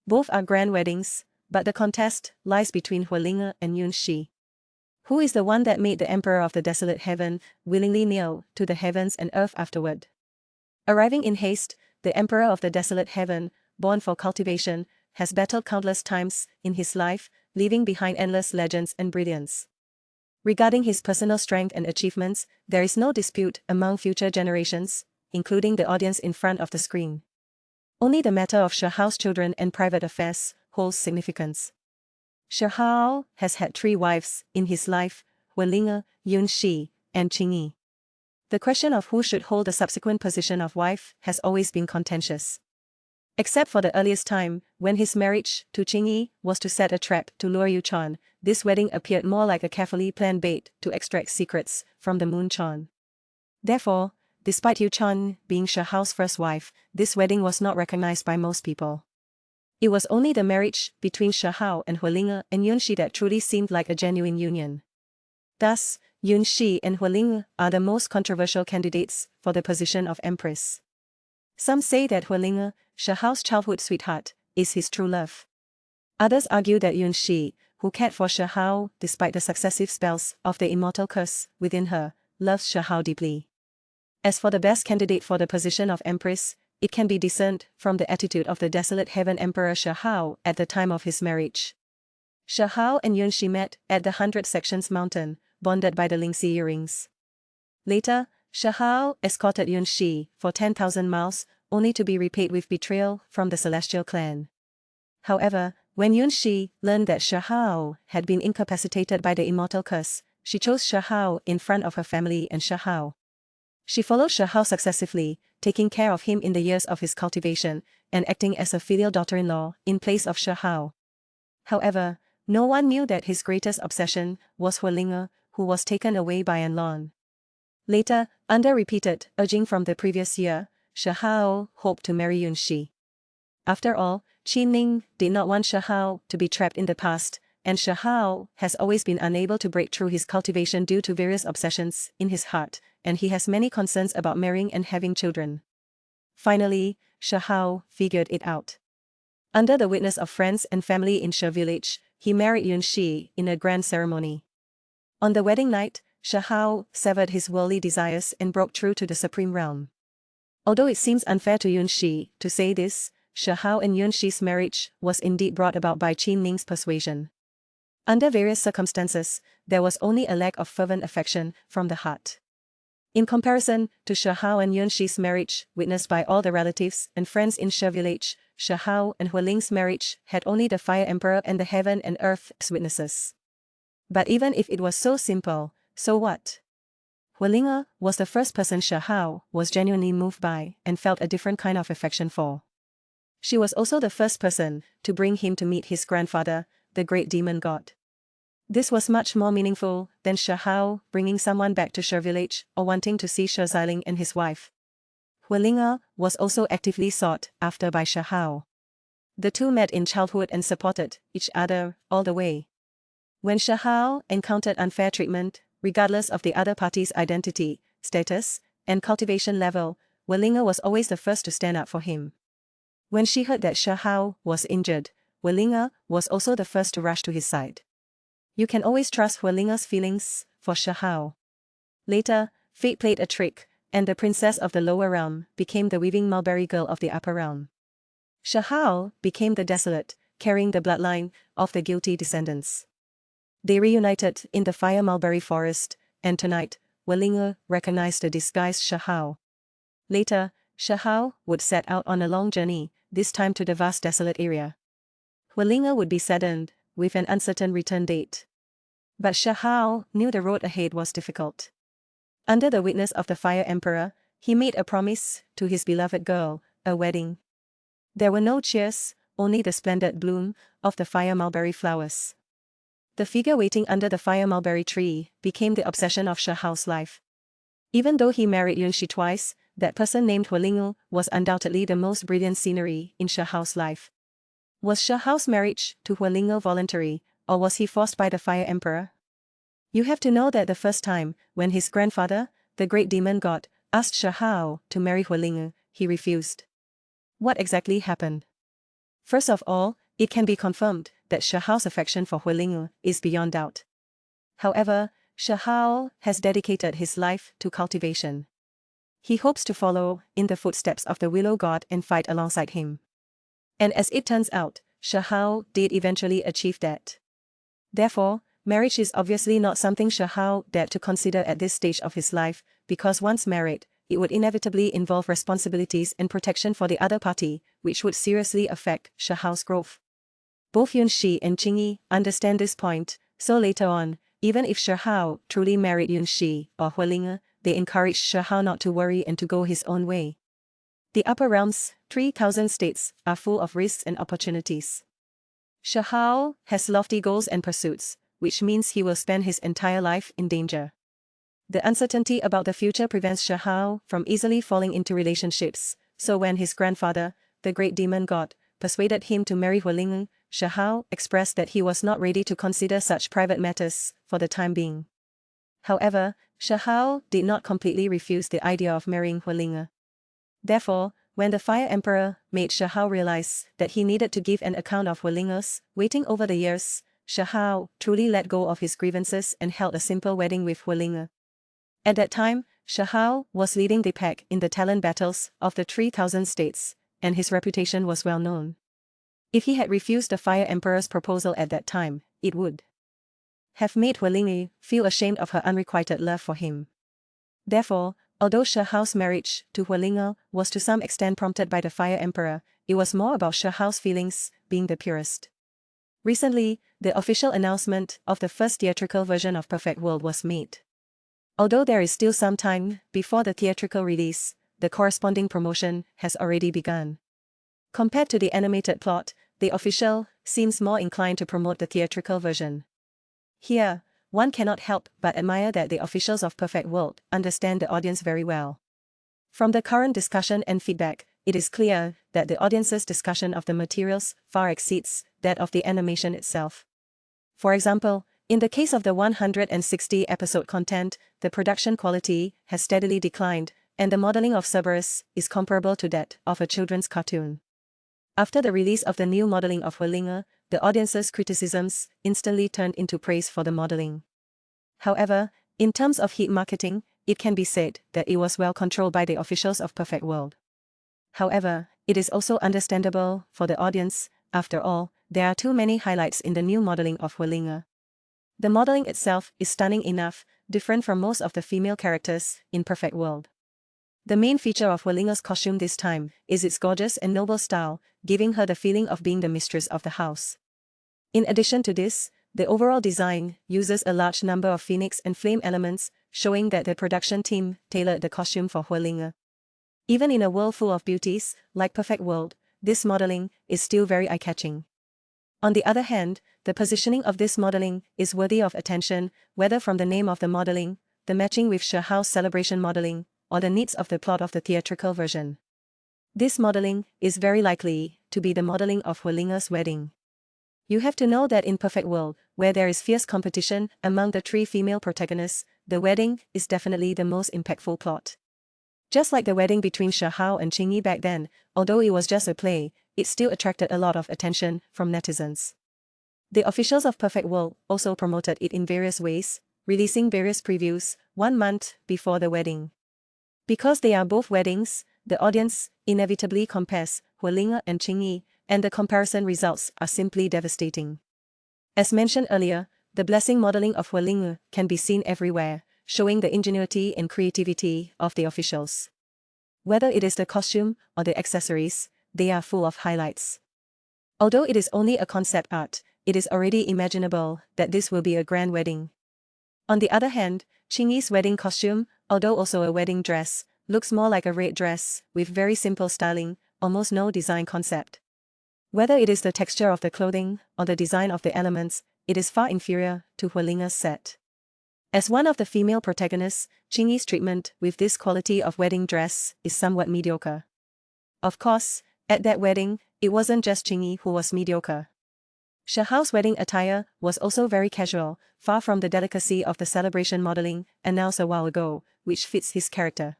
Both are grand weddings, but the contest lies between Ling'er and Yun Shi. Who is the one that made the emperor of the desolate heaven willingly kneel to the heavens and earth afterward? Arriving in haste, the emperor of the desolate heaven, born for cultivation, has battled countless times in his life, leaving behind endless legends and brilliance. Regarding his personal strength and achievements, there is no dispute among future generations, including the audience in front of the screen. Only the matter of Shahao's children and private affairs holds significance. Shahao has had 3 wives in his life, Ling'er, Yun Shi, and Qingyi. The question of who should hold the subsequent position of wife has always been contentious. Except for the earliest time, when his marriage to Qingyi was to set a trap to lure Yuchon, this wedding appeared more like a carefully planned bait to extract secrets from the Moonchon. Therefore, despite Yuchon being Shahao's first wife, this wedding was not recognized by most people. It was only the marriage between Shahao and Ling'er and Yun Shi that truly seemed like a genuine union. Thus, Yun Shi and Ling'er are the most controversial candidates for the position of empress. Some say that Ling'er, Shahao's childhood sweetheart, is his true love. Others argue that Yun Shi, who cared for Shahao despite the successive spells of the immortal curse within her, loves Shahao deeply. As for the best candidate for the position of empress, it can be discerned from the attitude of the desolate heaven emperor Shahao at the time of his marriage. Shahao and Yun Shi met at the 100 Sections Mountain, bonded by the Ling'er earrings. Later, Shahao escorted Yun Shi for 10,000 miles, only to be repaid with betrayal from the celestial clan. However, when Yun Shi learned that Shahao had been incapacitated by the immortal curse, she chose Shahao in front of her family and Shahao. She followed Shahao successively, taking care of him in the years of his cultivation, and acting as a filial daughter-in-law in place of Shahao. However, no one knew that his greatest obsession was Ling'er, who was taken away by Anlon. Later, under repeated urging from the previous year, Shahao hoped to marry Yun Shi. After all, Qinling did not want Shahao to be trapped in the past, and Shahao has always been unable to break through his cultivation due to various obsessions in his heart, and he has many concerns about marrying and having children. Finally, Shahao figured it out. Under the witness of friends and family in She village, he married Yun Shi in a grand ceremony. On the wedding night, Shahao severed his worldly desires and broke through to the supreme realm. Although it seems unfair to Yun Shi to say this, Shahao and Yun Shi's marriage was indeed brought about by Qinling's persuasion. Under various circumstances, there was only a lack of fervent affection from the heart. In comparison to Shahao and Yun Shi's marriage, witnessed by all the relatives and friends in She village, Shahao and Ling'er's marriage had only the fire emperor and the heaven and earth's witnesses. But even if it was so simple, so what? Ling'er was the first person Shahao was genuinely moved by and felt a different kind of affection for. She was also the first person to bring him to meet his grandfather, the great demon god. This was much more meaningful than Shahao bringing someone back to She village or wanting to see She Xiling and his wife. Ling'er was also actively sought after by Shahao. The two met in childhood and supported each other all the way. When Shahao encountered unfair treatment, regardless of the other party's identity, status, and cultivation level, Ling'er was always the first to stand up for him. When she heard that Shahao was injured, Ling'er was also the first to rush to his side. You can always trust Ling'er's feelings for Shahao. Later, fate played a trick, and the princess of the lower realm became the weaving mulberry girl of the upper realm. Shahao became the desolate, carrying the bloodline of the guilty descendants. They reunited in the fire mulberry forest, and tonight, Ling'er recognized the disguised Shahao. Later, Shahao would set out on a long journey, this time to the vast desolate area. Ling'er would be saddened with an uncertain return date. But Shahao knew the road ahead was difficult. Under the witness of the fire emperor, he made a promise to his beloved girl, a wedding. There were no cheers, only the splendid bloom of the fire mulberry flowers. The figure waiting under the fire mulberry tree became the obsession of Shahao's life. Even though he married Yun Shi twice, that person named Ling'er was undoubtedly the most brilliant scenery in Shahao's life. Was Shahao's marriage to Ling'er voluntary, or was he forced by the fire emperor? You have to know that the first time, when his grandfather, the great demon god, asked Shahao to marry Ling'er, he refused. What exactly happened? First of all, it can be confirmed that Shahao's affection for Ling'er is beyond doubt. However, Shahao has dedicated his life to cultivation. He hopes to follow in the footsteps of the willow god and fight alongside him. And as it turns out, Shahao did eventually achieve that. Therefore, marriage is obviously not something Shahao dared to consider at this stage of his life, because once married, it would inevitably involve responsibilities and protection for the other party, which would seriously affect Shahao's growth. Both Yunxi and Qingyi understand this point, so later on, even if Shahao truly married Yunxi or Ling'er, they encourage Shahao not to worry and to go his own way. The upper realms, 3,000 states, are full of risks and opportunities. Shahao has lofty goals and pursuits, which means he will spend his entire life in danger. The uncertainty about the future prevents Shahao from easily falling into relationships, so when his grandfather, the great demon god, persuaded him to marry Ling'er, Shahao expressed that he was not ready to consider such private matters for the time being. However, Shahao did not completely refuse the idea of marrying Ling'er. Therefore, when the Fire Emperor made Shahao realize that he needed to give an account of Ling'er's waiting over the years, Shahao truly let go of his grievances and held a simple wedding with Ling'er. At that time, Shahao was leading the pack in the talent battles of the 3,000 states, and his reputation was well known. If he had refused the Fire Emperor's proposal at that time, it would have made Ling'er feel ashamed of her unrequited love for him. Therefore, although Shahao's marriage to Ling'er was to some extent prompted by the Fire Emperor, it was more about Shahao's feelings being the purest. Recently, the official announcement of the first theatrical version of Perfect World was made. Although there is still some time before the theatrical release, the corresponding promotion has already begun. Compared to the animated plot, the official seems more inclined to promote the theatrical version. Here, one cannot help but admire that the officials of Perfect World understand the audience very well. From the current discussion and feedback, it is clear that the audience's discussion of the materials far exceeds that of the animation itself. For example, in the case of the 160 episode content, the production quality has steadily declined, and the modeling of Cerberus is comparable to that of a children's cartoon. After the release of the new modeling of Ling'er, the audience's criticisms instantly turned into praise for the modeling. However, in terms of heat marketing, it can be said that it was well controlled by the officials of Perfect World. However, it is also understandable for the audience. After all, there are too many highlights in the new modeling of Ling'er. The modeling itself is stunning enough, different from most of the female characters in Perfect World. The main feature of Ling'er's costume this time is its gorgeous and noble style, giving her the feeling of being the mistress of the house. In addition to this, the overall design uses a large number of phoenix and flame elements, showing that the production team tailored the costume for Ling'er. Even in a world full of beauties, like Perfect World, this modeling is still very eye-catching. On the other hand, the positioning of this modeling is worthy of attention, whether from the name of the modeling, the matching with Shahao's celebration modeling, or the needs of the plot of the theatrical version. This modeling is very likely to be the modeling of Ling'er's wedding. You have to know that in Perfect World, where there is fierce competition among the three female protagonists, the wedding is definitely the most impactful plot. Just like the wedding between Shahao and Qingyi back then, although it was just a play, it still attracted a lot of attention from netizens. The officials of Perfect World also promoted it in various ways, releasing various previews 1 month before the wedding. Because they are both weddings, the audience inevitably compares Ling'er and Qingyi, and the comparison results are simply devastating. As mentioned earlier, the blessing modeling of Ling'er can be seen everywhere, showing the ingenuity and creativity of the officials. Whether it is the costume or the accessories, they are full of highlights. Although it is only a concept art, it is already imaginable that this will be a grand wedding. On the other hand, Qingyi's wedding costume, although also a wedding dress, looks more like a red dress, with very simple styling, almost no design concept. Whether it is the texture of the clothing or the design of the elements, it is far inferior to Ling'er's set. As one of the female protagonists, Qingyi's treatment with this quality of wedding dress is somewhat mediocre. Of course, at that wedding, it wasn't just Qingyi who was mediocre. Shahao's wedding attire was also very casual, far from the delicacy of the celebration modeling announced a while ago, which fits his character.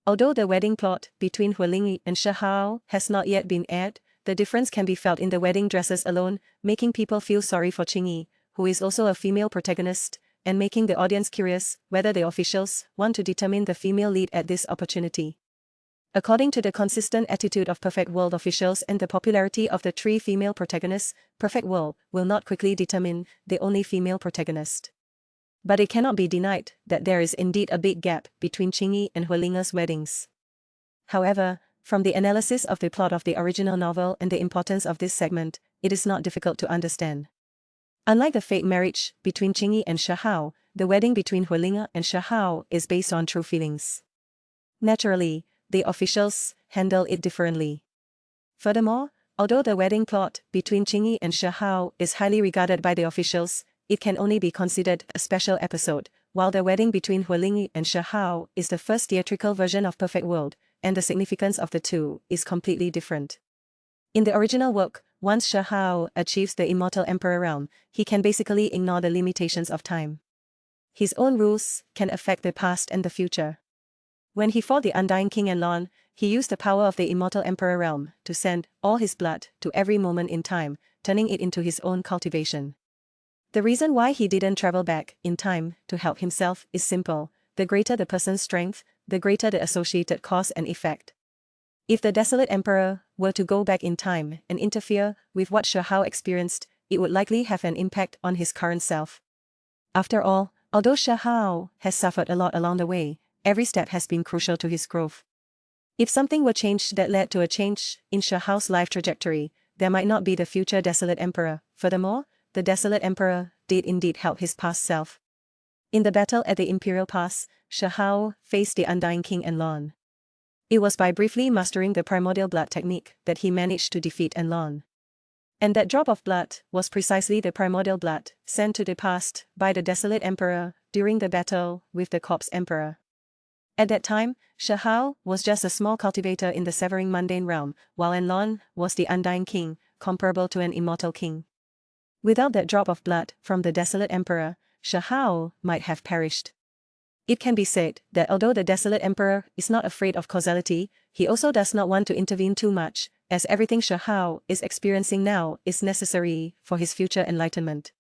Although the wedding plot between Ling'er and Shahao has not yet been aired, the difference can be felt in the wedding dresses alone, making people feel sorry for Qingyi, who is also a female protagonist, and making the audience curious whether the officials want to determine the female lead at this opportunity. According to the consistent attitude of Perfect World officials and the popularity of the 3 female protagonists, Perfect World will not quickly determine the only female protagonist. But it cannot be denied that there is indeed a big gap between Qingyi and Ling'er's weddings. However, from the analysis of the plot of the original novel and the importance of this segment, it is not difficult to understand. Unlike the fake marriage between Qingyi and Shahao, the wedding between Ling'er and Shahao is based on true feelings. Naturally, the officials handle it differently. Furthermore, although the wedding plot between Qingyi and Shahao is highly regarded by the officials, it can only be considered a special episode, while the wedding between Ling'er and Shahao is the first theatrical version of Perfect World, and the significance of the two is completely different. In the original work, once Shahao achieves the immortal emperor realm, he can basically ignore the limitations of time. His own rules can affect the past and the future. When he fought the undying king and Lan, he used the power of the immortal emperor realm to send all his blood to every moment in time, turning it into his own cultivation. The reason why he didn't travel back in time to help himself is simple: the greater the person's strength, the greater the associated cause and effect. If the desolate emperor were to go back in time and interfere with what Shahao experienced, it would likely have an impact on his current self. After all, although Shahao has suffered a lot along the way, every step has been crucial to his growth. If something were changed that led to a change in Shahao's life trajectory, there might not be the future desolate emperor. Furthermore, the desolate emperor did indeed help his past self. In the battle at the Imperial Pass, Shahao faced the undying king and Lan. It was by briefly mastering the primordial blood technique that he managed to defeat Lan. And that drop of blood was precisely the primordial blood sent to the past by the desolate emperor during the battle with the corpse emperor. At that time, Shahao was just a small cultivator in the severing mundane realm, while Lan was the undying king, comparable to an immortal king. Without that drop of blood from the desolate emperor, Shahao might have perished. It can be said that although the desolate emperor is not afraid of causality, he also does not want to intervene too much, as everything Shahao is experiencing now is necessary for his future enlightenment.